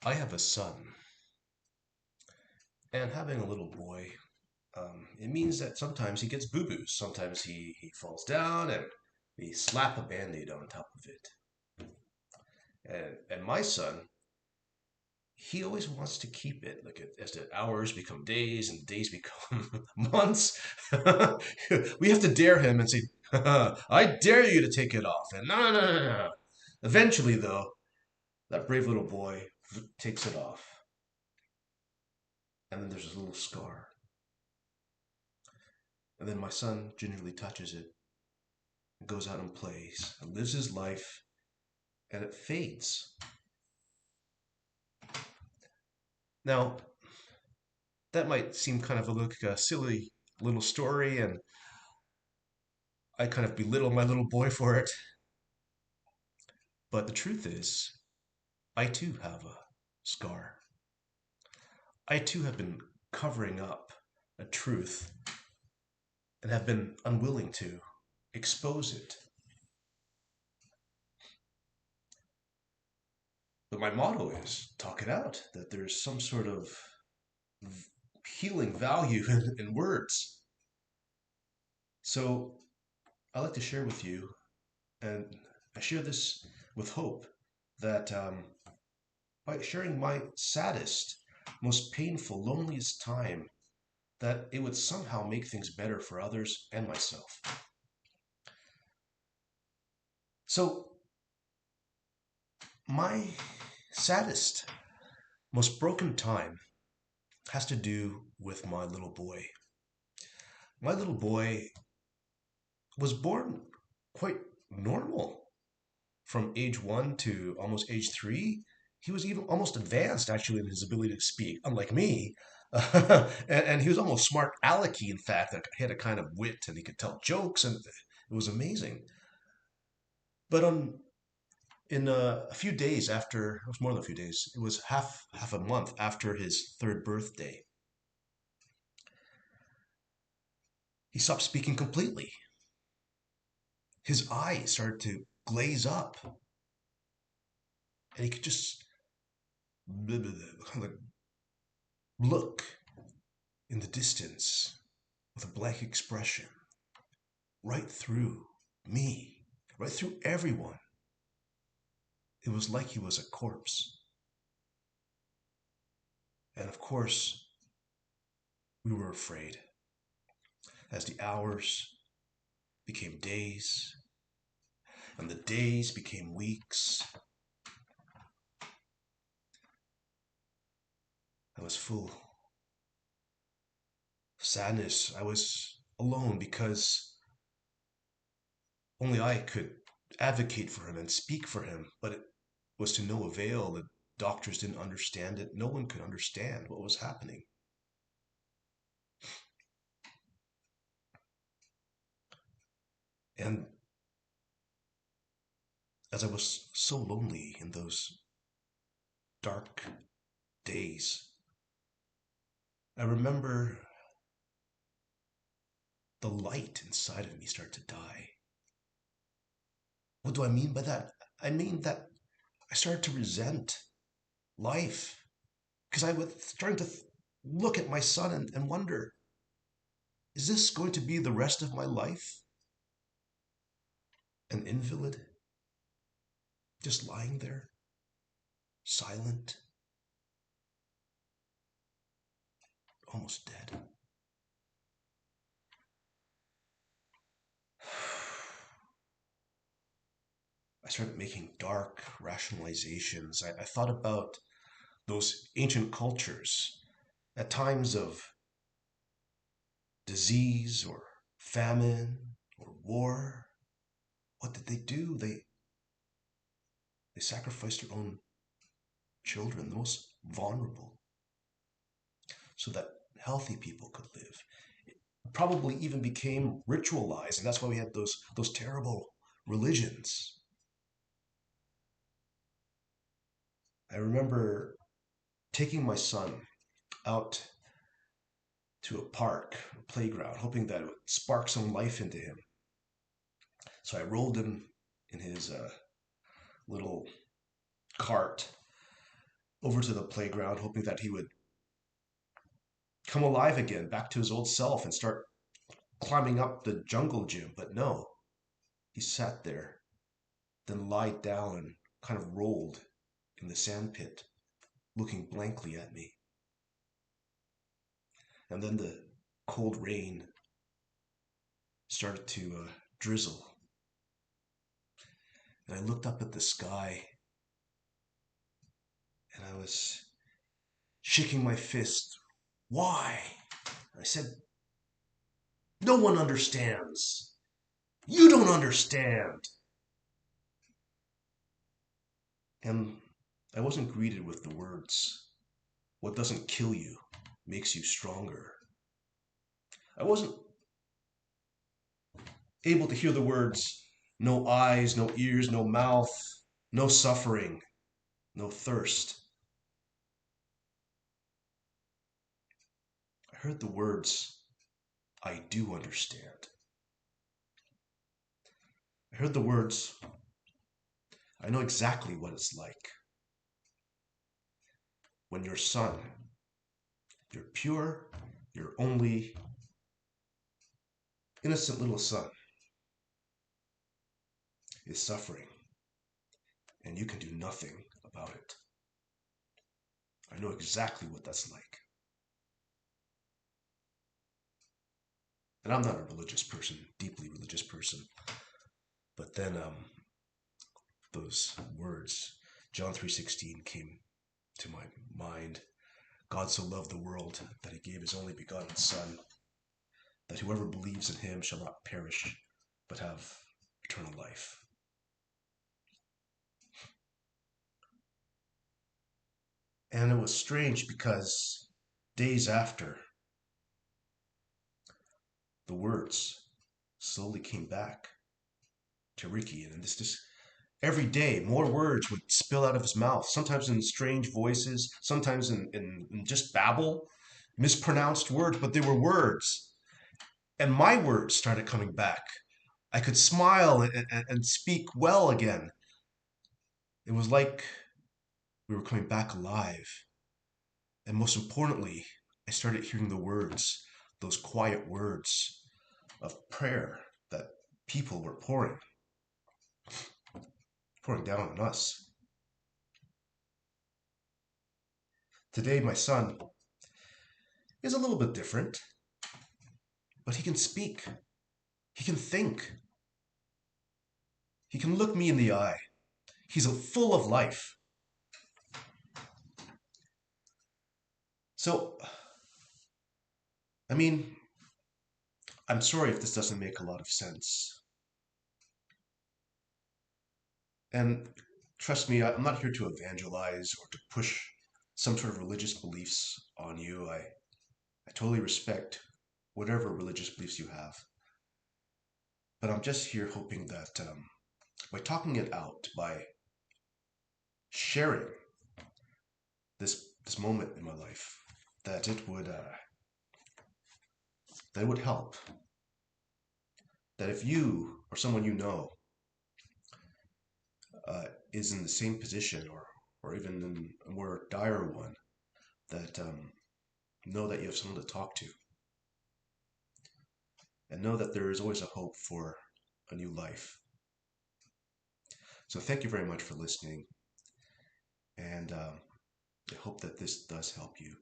I have a son, and having a little boy, it means that sometimes he gets boo-boos. Sometimes he falls down and we slap a band-aid on top of it. And my son, he always wants to keep it. Like as the hours become days and days become months, we have to dare him and say, I dare you to take it off. And no, no, no, no, no. Eventually, though, that brave little boy takes it off. And then there's this little scar. And then my son gingerly touches it and goes out and plays and lives his life, and it fades. Now, that might seem kind of like a silly little story, and I kind of belittle my little boy for it. But the truth is, I too have a scar. I too have been covering up a truth and have been unwilling to expose it. But my motto is talk it out, that there's some sort of healing value in words. So I like to share with you, and I share this with hope that by sharing my saddest, most painful, loneliest time, that it would somehow make things better for others and myself. So, my saddest, most broken time has to do with my little boy. My little boy was born quite normal from age 1 to almost age 3. He was even almost advanced actually in his ability to speak, unlike me. And he was almost smart alecky, in fact. Like, he had a kind of wit and he could tell jokes, and it was amazing. But in a few days after, it was more than a few days, it was half a month after his third birthday, he stopped speaking completely. His eyes started to glaze up, and he could just kind of look in the distance with a blank expression right through me, right through everyone. It was like he was a corpse. And of course, we were afraid. As the hours became days, and the days became weeks, I was full of sadness. I was alone because only I could advocate for him and speak for him, but it was to no avail. The doctors didn't understand it. No one could understand what was happening. And as I was so lonely in those dark days, I remember the light inside of me start to die. What do I mean by that? I mean that I started to resent life because I was starting to look at my son and wonder, is this going to be the rest of my life? An invalid, just lying there, silent, almost dead. I started making dark rationalizations. I thought about those ancient cultures at times of disease or famine or war. What did they do? They sacrificed their own children, the most vulnerable, so that healthy people could live. It probably even became ritualized, and that's why we had those terrible religions. I remember taking my son out to a park, a playground, hoping that it would spark some life into him. So I rolled him in his little cart, over to the playground, hoping that he would come alive again, back to his old self, and start climbing up the jungle gym. But no, he sat there, then lied down and kind of rolled in the sandpit, looking blankly at me. And then the cold rain started to drizzle. And I looked up at the sky and I was shaking my fist. Why? I said, no one understands. You don't understand. And I wasn't greeted with the words, what doesn't kill you makes you stronger. I wasn't able to hear the words, no eyes, no ears, no mouth, no suffering, no thirst. I heard the words, I do understand. I heard the words, I know exactly what it's like when your son, your pure, your only innocent little son, is suffering and you can do nothing about it. I know exactly what that's like. And I'm not a religious person, deeply religious person. But then those words, John 3:16, came to my mind. God so loved the world that he gave his only begotten Son, that whoever believes in him shall not perish, but have eternal life. And it was strange because days after, the words slowly came back to Ricky. And this every day, more words would spill out of his mouth, sometimes in strange voices, sometimes in just babble, mispronounced words, but they were words. And my words started coming back. I could smile and speak well again. It was like we were coming back alive. And most importantly, I started hearing the words, those quiet words of prayer that people were pouring down on us. Today, my son is a little bit different, but he can speak, he can think, he can look me in the eye. He's full of life. So, I mean, I'm sorry if this doesn't make a lot of sense. And trust me, I'm not here to evangelize or to push some sort of religious beliefs on you. I totally respect whatever religious beliefs you have. But I'm just here hoping that by talking it out, by sharing this moment in my life, that it would help. That if you or someone you know is in the same position or even in a more dire one, that know that you have someone to talk to and know that there is always a hope for a new life. So thank you very much for listening, and I hope that this does help you.